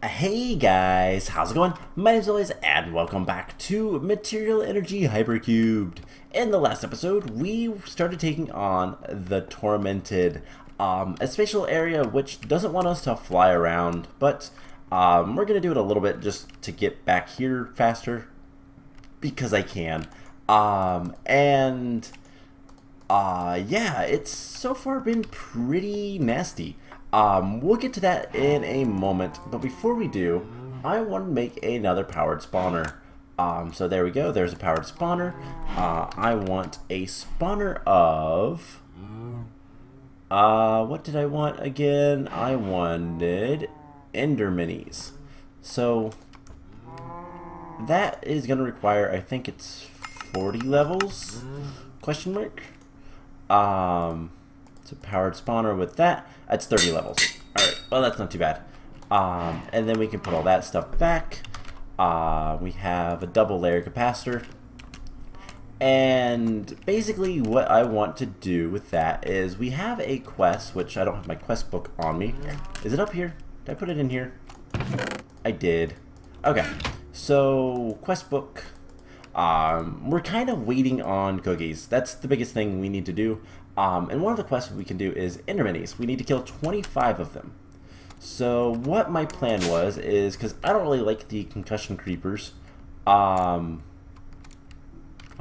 Hey guys, how's it going? My name's always and welcome back to Material Energy Hypercubed. In the last episode, we started taking on the Tormented, a spatial area which doesn't want us to fly around, but we're gonna do it a little bit just to get back here faster because I can. Yeah, it's so far been pretty nasty. We'll get to that in a moment, but before we do, I want to make another powered spawner. So there we go, there's a powered spawner. I want a spawner of... what did I want again? I wanted Enderminies. So that is going to require, I think it's 40 levels? Question mark? It's a powered spawner with that. That's 30 levels. Alright, well that's not too bad. And then we can put all that stuff back. We have a double layer capacitor. And basically what I want to do with that is we have a quest, which I don't have my quest book on me. Is it up here? Did I put it in here? I did. Okay, so quest book. We're kind of waiting on cookies. That's the biggest thing we need to do. And one of the quests we can do is Enderminies. We need to kill 25 of them. So what my plan was is, because I don't really like the concussion creepers, I'll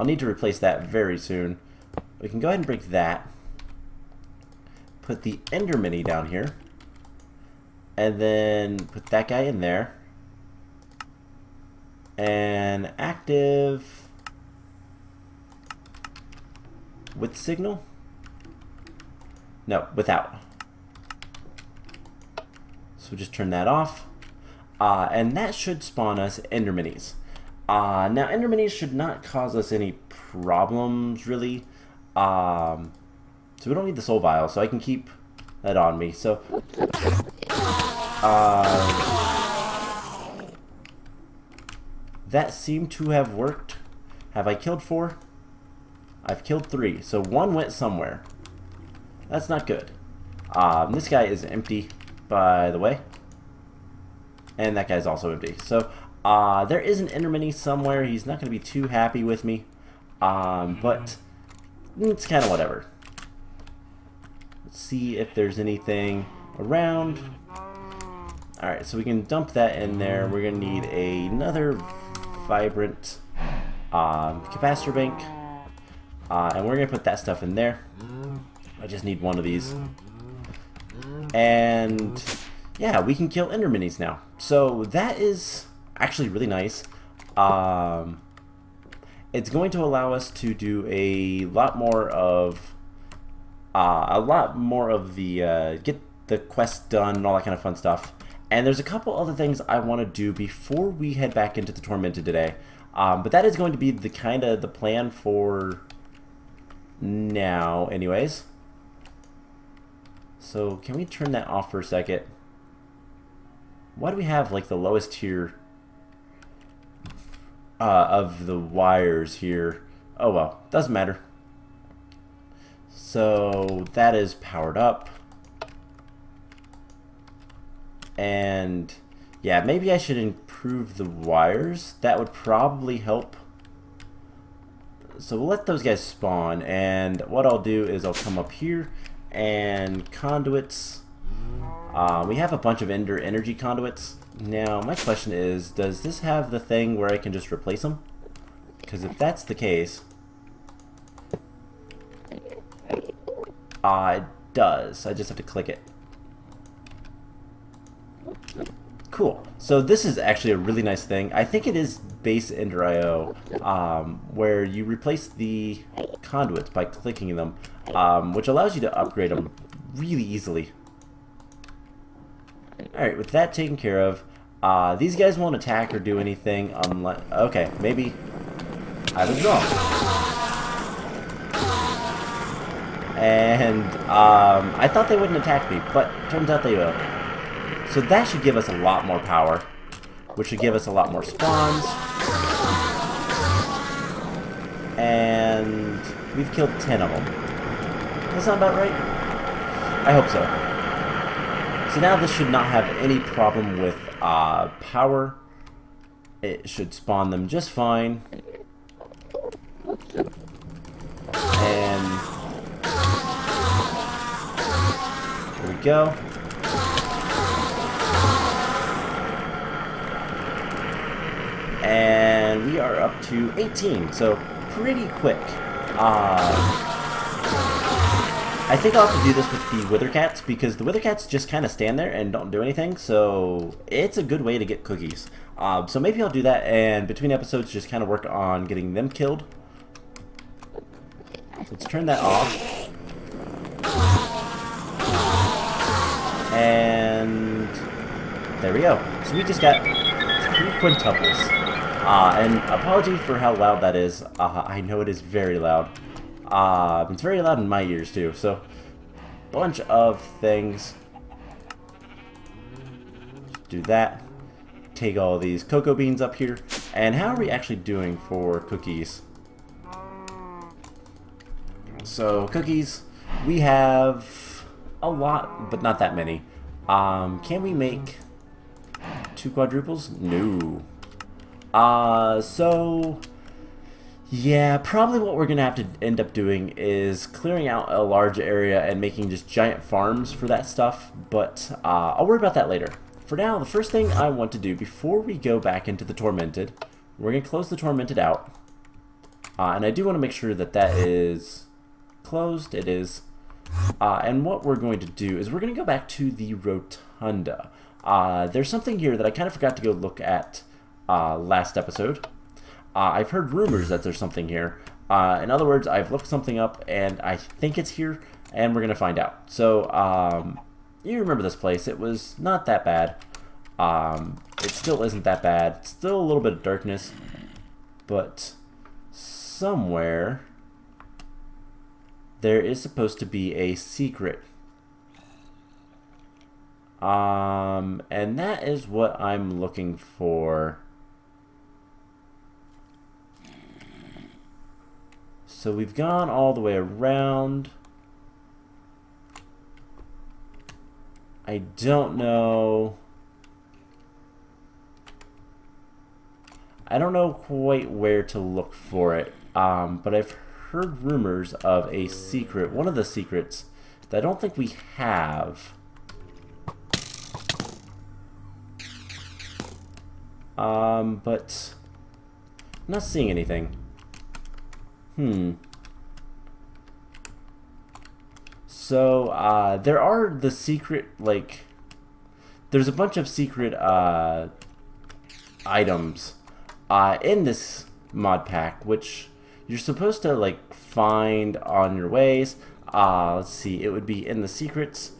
need to replace that very soon. We can go ahead and break that. Put the Endermini down here. And then put that guy in there. And active with signal? No, without. So just turn that off. And that should spawn us Enderminies. Now Enderminies should not cause us any problems really. So we don't need the soul vial, so I can keep that on me. So that seemed to have worked. Have I killed 4? I've killed 3, so 1 went somewhere. That's not good. This guy is empty, by the way. And that guy's also empty. So, there is an Endermini somewhere. He's not going to be too happy with me. But it's kind of whatever. Let's see if there's anything around. Alright, so we can dump that in there. We're going to need another vibrant capacitor bank. And we're going to put that stuff in there. I just need one of these. And yeah, we can kill Enderminies now. So that is actually really nice. It's going to allow us to do a lot more of the get the quest done and all that kind of fun stuff. And there's a couple other things I want to do before we head back into the Tormented today. But that is going to be the the plan for now anyways. So can we turn that off for a second? Why do we have like the lowest tier of the wires here? Oh well, doesn't matter. So that is powered up. And yeah, maybe I should improve the wires. That would probably help. So we'll let those guys spawn, and what I'll do is I'll come up here and conduits. We have a bunch of Ender energy conduits. Now my question is, does this have the thing where I can just replace them? Because if that's the case, it does. I just have to click it. Cool. So this is actually a really nice thing. I think it is base Ender IO, where you replace the conduits by clicking them, which allows you to upgrade them really easily. Alright, with that taken care of, these guys won't attack or do anything unless... Okay, maybe I was wrong. And I thought they wouldn't attack me, but turns out they will. So that should give us a lot more power, which should give us a lot more spawns. And we've killed 10 of them. Does that sound about right? I hope so. So now this should not have any problem with power. It should spawn them just fine. And there we go. And we are up to 18, so pretty quick. I think I'll have to do this with the wither cats because the wither cats just kind of stand there and don't do anything, so it's a good way to get cookies. So maybe I'll do that, and between episodes just kind of work on getting them killed. Let's turn that off. And there we go. So we just got 3 quintuples. And apology for how loud that is. I know it is very loud. It's very loud in my ears too. So, bunch of things. Do that. Take all these cocoa beans up here. And how are we actually doing for cookies? So, cookies, we have a lot, but not that many. Can we make 2 quadruples? No. So, yeah, probably what we're going to have to end up doing is clearing out a large area and making just giant farms for that stuff, but I'll worry about that later. For now, the first thing I want to do before we go back into the Tormented, we're going to close the Tormented out, and I do want to make sure that that is closed. It is. And what we're going to do is we're going to go back to the Rotunda. There's something here that I kind of forgot to go look at last episode. I've heard rumors that there's something here. In other words, I've looked something up and I think it's here, and we're gonna find out. So you remember this place? It was not that bad. It still isn't that bad. It's still a little bit of darkness, but somewhere there is supposed to be a secret. And that is what I'm looking for. So we've gone all the way around. I don't know. I don't know quite where to look for it. But I've heard rumors of a secret, one of the secrets that I don't think we have. But I'm not seeing anything. So, there are the secret, like, there's a bunch of secret, items, in this mod pack, which you're supposed to, like, find on your ways. Let's see, it would be in the secrets,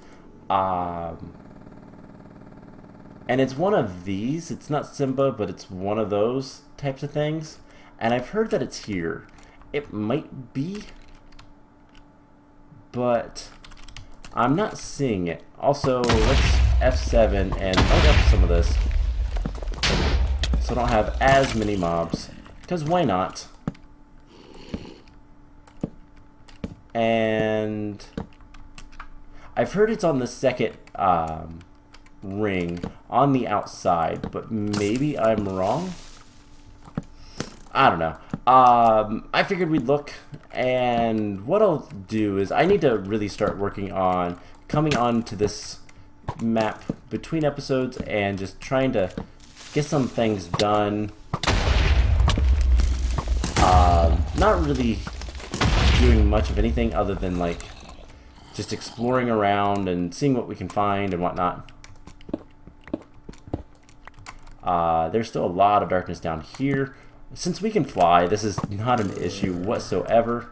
and it's one of these. It's not Simba, but it's one of those types of things, and I've heard that it's here. It might be, but I'm not seeing it. Also, let's F7 and load up some of this so I don't have as many mobs, because why not? And I've heard it's on the second ring on the outside, but maybe I'm wrong. I don't know. I figured we'd look, and what I'll do is I need to really start working on coming on to this map between episodes and just trying to get some things done. Not really doing much of anything other than like just exploring around and seeing what we can find and whatnot. There's still a lot of darkness down here. Since we can fly, this is not an issue whatsoever.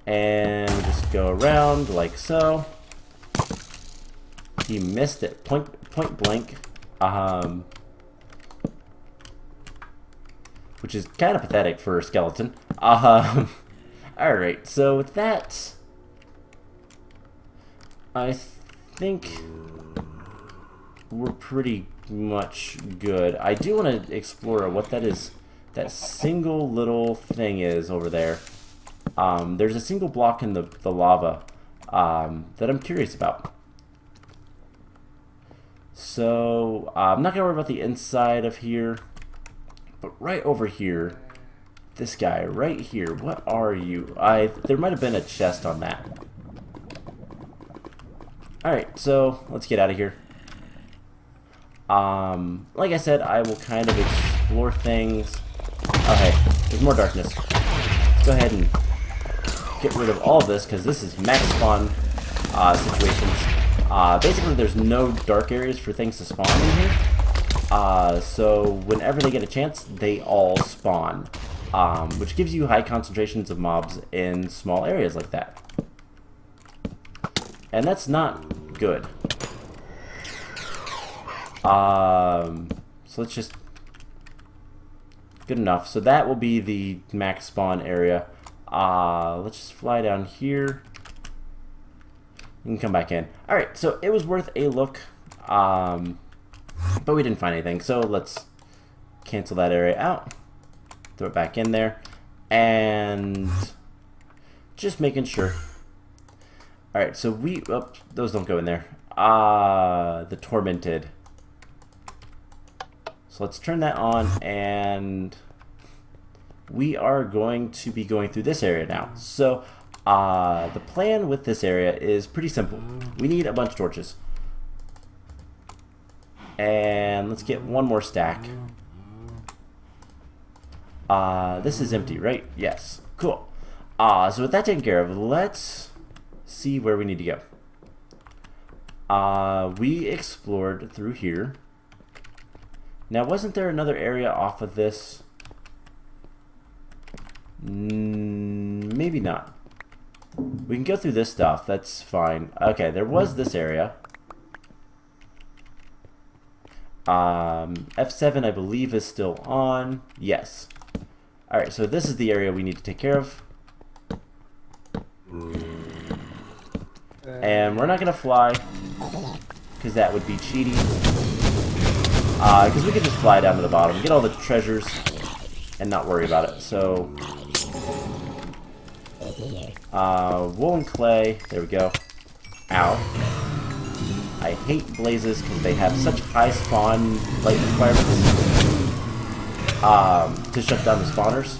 And we just go around like so. He missed it point blank. Which is kind of pathetic for a skeleton. Alright, so with that, I think we're pretty much good. I do want to explore what that is, that single little thing is over there. There's a single block in the lava, that I'm curious about. So I'm not gonna worry about the inside of here, but right over here, this guy right here, what are you? There might have been a chest on that. Alright, so let's get out of here. Like I said, I will kind of explore things. Oh hey, there's more darkness. Let's go ahead and get rid of all of this, because this is max spawn situations. Basically, there's no dark areas for things to spawn in here. So whenever they get a chance, they all spawn. Which gives you high concentrations of mobs in small areas like that. And that's not good. So let's just... Good enough. So that will be the max spawn area. Let's just fly down here. You can come back in. Alright, so it was worth a look. But we didn't find anything. So let's cancel that area out. Throw it back in there. And just making sure. Alright, so we... Oh, those don't go in there. The Tormented. So let's turn that on, and we are going to be going through this area now. So the plan with this area is pretty simple. We need a bunch of torches. And let's get one more stack. This is empty, right? Yes. Cool. So with that taken care of, let's see where we need to go. We explored through here. Now, wasn't there another area off of this? Maybe not. We can go through this stuff. That's fine. Okay, there was this area. F7, I believe, is still on. Yes. Alright, so this is the area we need to take care of. And we're not going to fly, because that would be cheating. Because we could just fly down to the bottom, get all the treasures, and not worry about it. So, wool and clay, there we go. Ow. I hate blazes because they have such high spawn light requirements to shut down the spawners.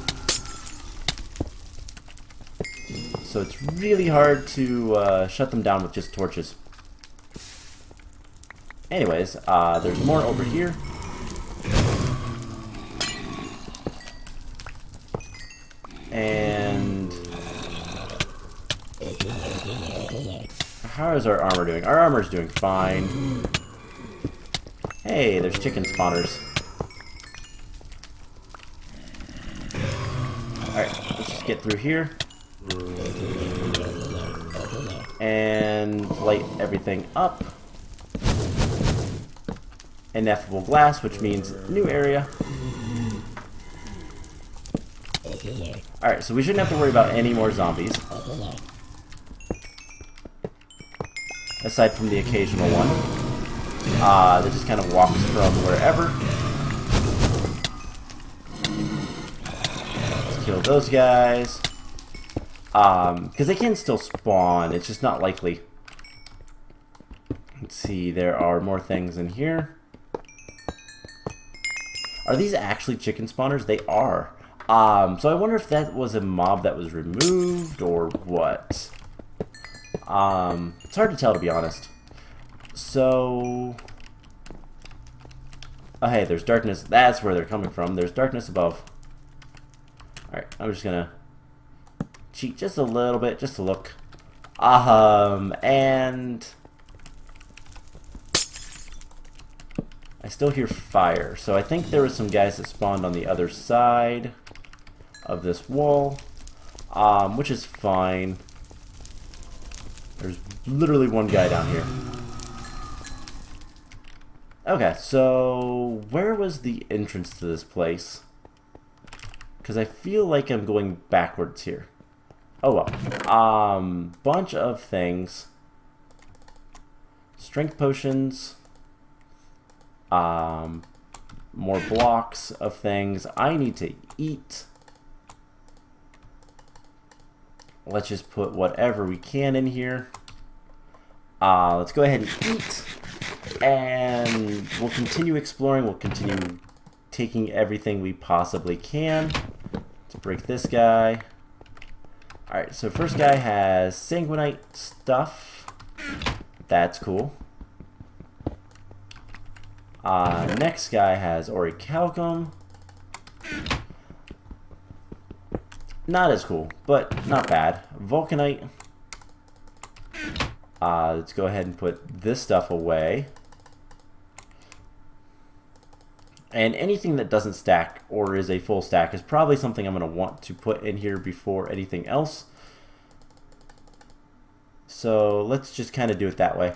So it's really hard to shut them down with just torches. Anyways, there's more over here. And how is our armor doing? Our armor's doing fine. Hey, there's chicken spawners. Alright, let's just get through here. And light everything up. Ineffable glass, which means new area. Alright, so we shouldn't have to worry about any more zombies. Aside from the occasional one. That just kind of walks from wherever. Let's kill those guys. Because they can still spawn, it's just not likely. Let's see, there are more things in here. Are these actually chicken spawners? They are. So I wonder if that was a mob that was removed or what. It's hard to tell, to be honest. So, oh hey, there's darkness. That's where they're coming from. There's darkness above. Alright, I'm just gonna cheat just a little bit, just to look. And I still hear fire, so I think there were some guys that spawned on the other side of this wall, which is fine. There's literally one guy down here. Okay, so where was the entrance to this place? Because I feel like I'm going backwards here. Oh well. Bunch of things. Strength potions. More blocks of things. I need to eat. Let's just put whatever we can in here. Let's go ahead and eat. And we'll continue exploring. We'll continue taking everything we possibly can. Let's break this guy. Alright, so first guy has sanguinite stuff. That's cool. Next guy has orichalcum. Not as cool, but not bad. Vulcanite. Let's go ahead and put this stuff away. And anything that doesn't stack or is a full stack is probably something I'm going to want to put in here before anything else. So let's just kind of do it that way.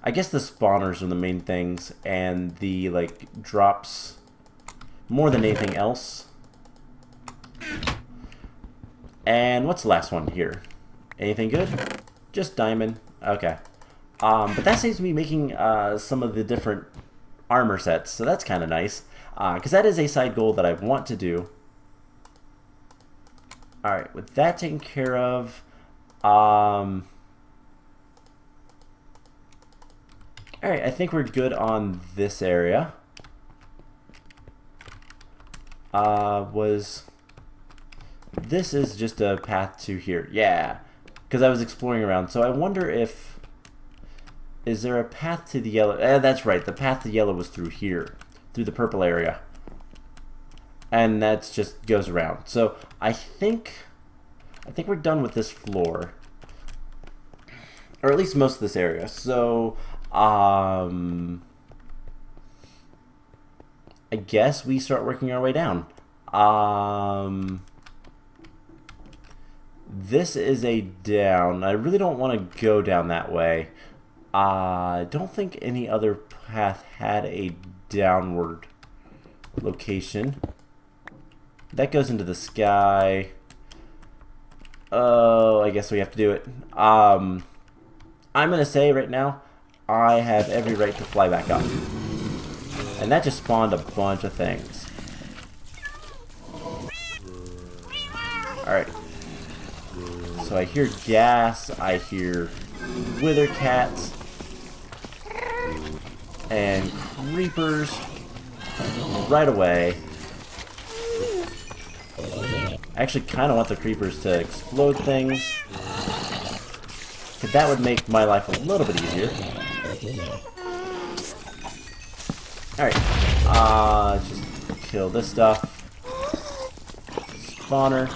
I guess the spawners are the main things, and the like drops more than anything else. And what's the last one here? Anything good? Just diamond. Okay. But that saves me making some of the different armor sets, so that's kind of nice. Because that is a side goal that I want to do. Alright, with that taken care of, alright, I think we're good on this area. This is just a path to here. Yeah, because I was exploring around. So I wonder if... Is there a path to the yellow? That's right. The path to yellow was through here. Through the purple area. And that just goes around. So I think we're done with this floor. Or at least most of this area. So... I guess we start working our way down. This is a down. I really don't want to go down that way. I don't think any other path had a downward location. That goes into the sky. Oh, I guess we have to do it. I'm gonna say right now, I have every right to fly back up. And that just spawned a bunch of things. Alright. So I hear gas, I hear wither cats, and creepers right away. I actually kind of want the creepers to explode things, because that would make my life a little bit easier. Alright, let's just kill this stuff. Spawner.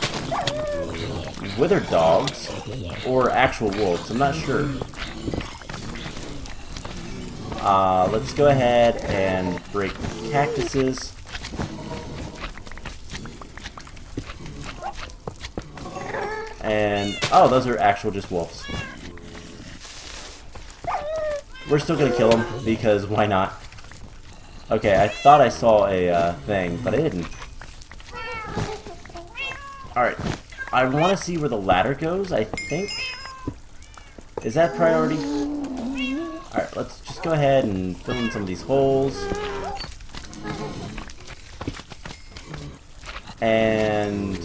Wither dogs, or actual wolves, I'm not sure. Let's go ahead and break cactuses. And, oh, those are actual just wolves. We're still gonna kill them, because why not? Okay, I thought I saw a thing, but I didn't. Alright, I want to see where the ladder goes, I think. Is that priority? Alright, let's just go ahead and fill in some of these holes. And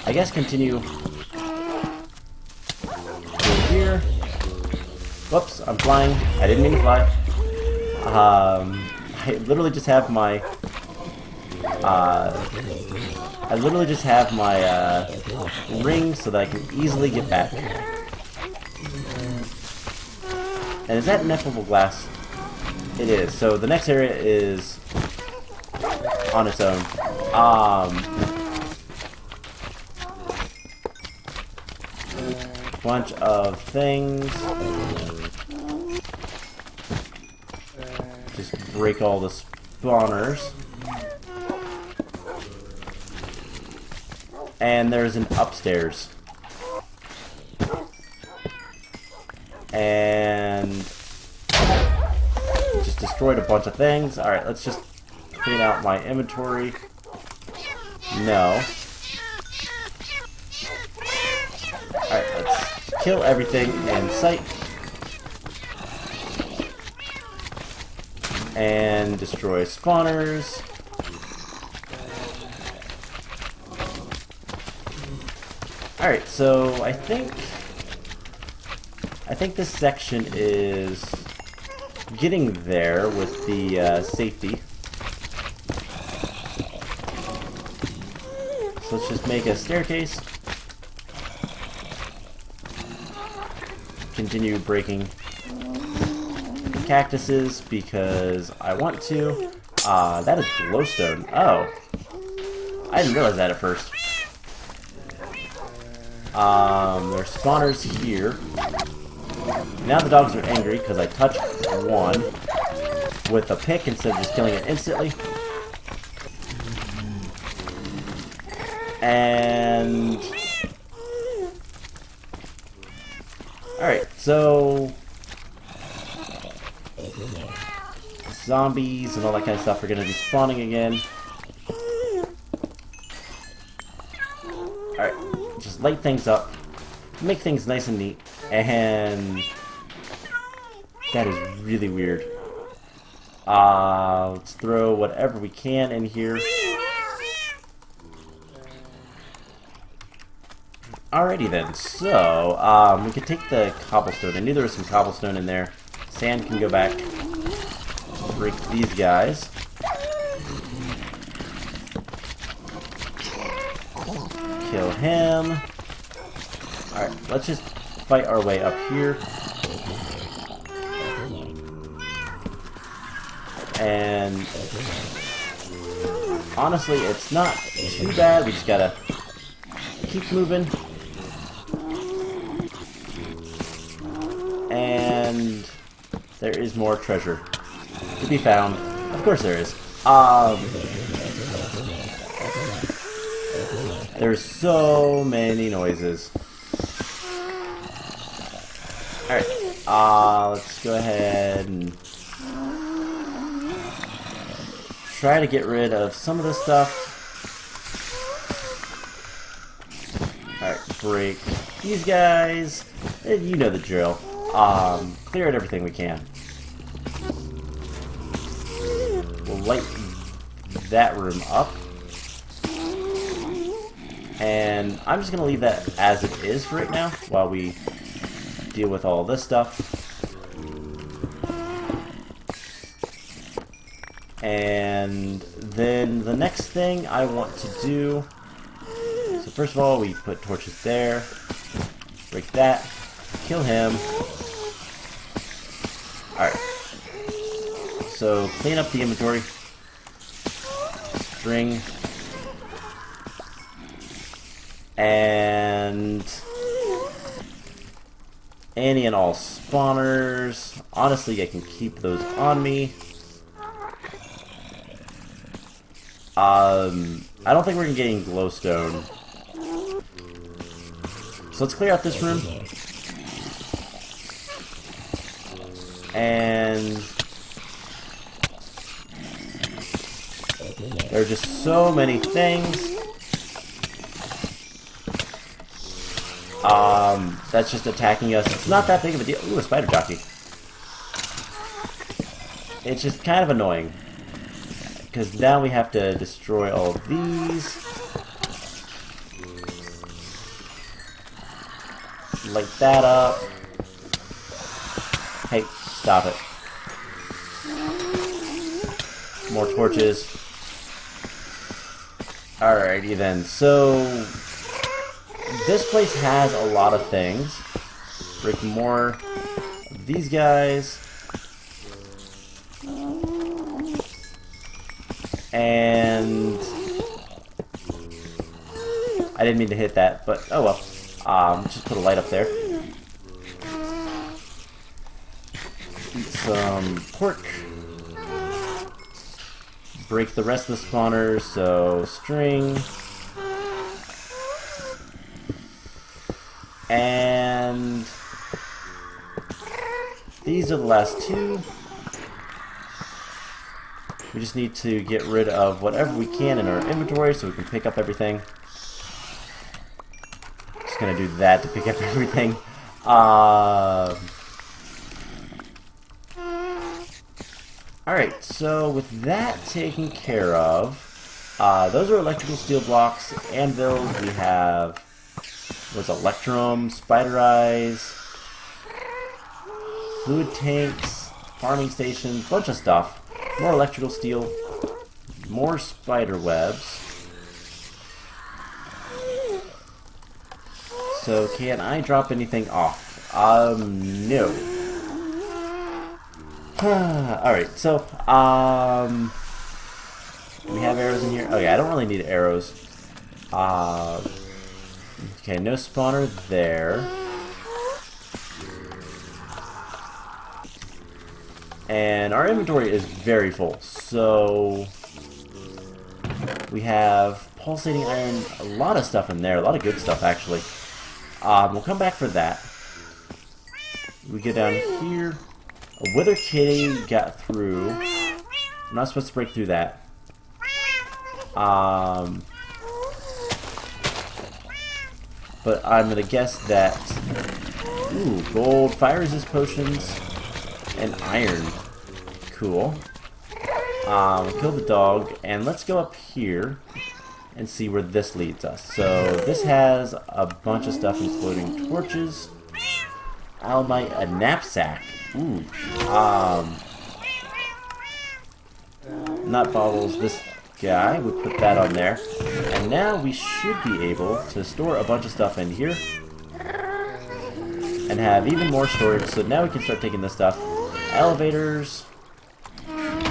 I guess continue through here. Whoops, I'm flying. I didn't mean to fly. I literally just have my ring so that I can easily get back. And is that ineffable glass? It is. So the next area is on its own. Bunch of things. Just break all the spawners. And there's an upstairs. And just destroyed a bunch of things. Alright, let's just clean out my inventory. No. Alright, let's kill everything in sight. And destroy spawners. Alright, so I think this section is getting there with the safety. So let's just make a staircase. Continue breaking cactuses because I want to. That is glowstone. Oh. I didn't realize that at first. There's spawners here. Now the dogs are angry because I touched one with a pick instead of just killing it instantly. And alright, so zombies and all that kind of stuff are going to be spawning again. Alright, just light things up, make things nice and neat, and that is really weird. Let's throw whatever we can in here. Alrighty then, so we could take the cobblestone. I knew there was some cobblestone in there. Sand can go back. Break these guys. Kill him. Alright, let's just fight our way up here. And honestly, it's not too bad. We just gotta keep moving. And there is more treasure to be found. Of course there is. There's so many noises. Alright, let's go ahead and try to get rid of some of this stuff. Alright, break these guys. You know the drill. Clear out everything we can. We'll light that room up. And I'm just going to leave that as it is for right now while we deal with all this stuff. And then the next thing I want to do, so first of all we put torches there, break that, kill him. Alright, so clean up the inventory, string, and any and all spawners. Honestly, I can keep those on me. I don't think we're getting glowstone. So let's clear out this room. And there are just so many things. That's just attacking us. It's not that big of a deal. Ooh, a spider jockey. It's just kind of annoying. Because now we have to destroy all of these. Light that up. Hey, stop it. More torches. Alrighty then, so this place has a lot of things. Break more of these guys. And I didn't mean to hit that, but oh well. Just put a light up there. Eat some pork. Break the rest of the spawners, so string. And these are the last two. We just need to get rid of whatever we can in our inventory so we can pick up everything. Just gonna do that to pick up everything. Alright, so with that taken care of, those are electrical steel blocks, anvils. We have What's Electrum, Spider Eyes, Fluid Tanks, Farming Stations, bunch of stuff. More electrical steel, more spider webs. So can I drop anything off? No. Alright, so, we have arrows in here. Okay, I don't really need arrows. Okay, no spawner there. And our inventory is very full. So we have pulsating iron, a lot of stuff in there, a lot of good stuff actually. We'll come back for that. We go down here. A wither kitty got through. I'm not supposed to break through that. But I'm gonna guess that. Ooh, gold, fire resist potions, and iron. Cool. Kill the dog, and let's go up here and see where this leads us. So this has a bunch of stuff, including torches, alamite, a knapsack. Ooh. Nut bottles. This guy, we put that on there, and now we should be able to store a bunch of stuff in here and have even more storage. So now we can start taking this stuff. Elevators. Let's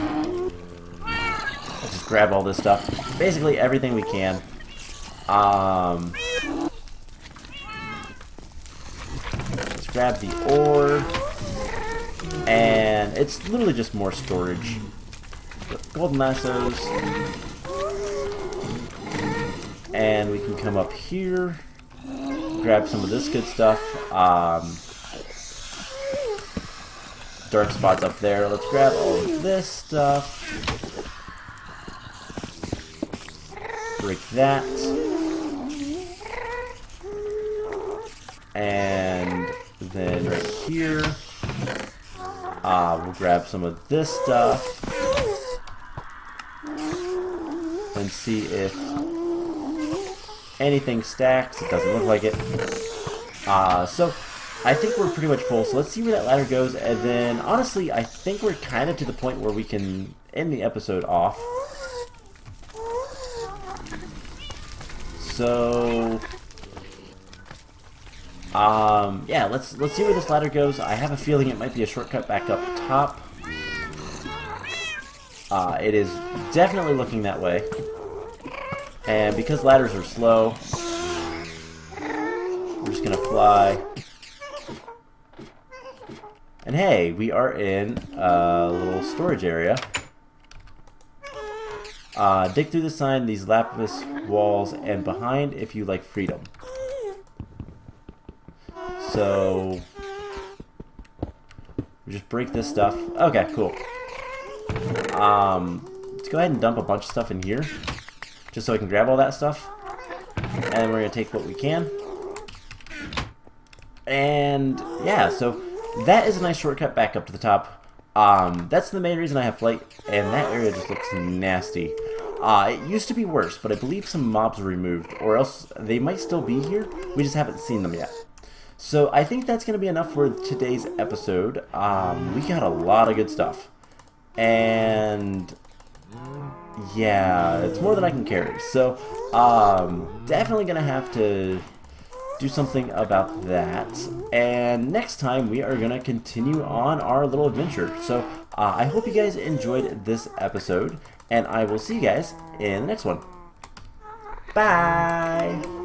just grab all this stuff, basically everything we can. Let's grab the ore, and it's literally just more storage. Golden lassos, and we can come up here, grab some of this good stuff. Dark spots up there. Let's grab all of this stuff. Break that, and then right here, we'll grab some of this stuff. And see if anything stacks. It doesn't look like it. So I think we're pretty much full. So let's see where that ladder goes. And then honestly, I think we're kind of to the point where we can end the episode off. So yeah, let's see where this ladder goes. I have a feeling it might be a shortcut back up top. It is definitely looking that way. And because ladders are slow, we're just gonna fly. And hey, we are in a little storage area. Dig through the sign, these lapis walls, and behind if you like freedom. So we just break this stuff. Okay, cool. Let's go ahead and dump a bunch of stuff in here, just so I can grab all that stuff. And we're gonna take what we can. And yeah, so that is a nice shortcut back up to the top. That's the main reason I have flight, and that area just looks nasty. It used to be worse, but I believe some mobs were removed, or else they might still be here. We just haven't seen them yet. So I think that's gonna be enough for today's episode. We got a lot of good stuff. And yeah, it's more than I can carry. So definitely gonna have to do something about that. And next time we are gonna continue on our little adventure. So I hope you guys enjoyed this episode, and I will see you guys in the next one. Bye!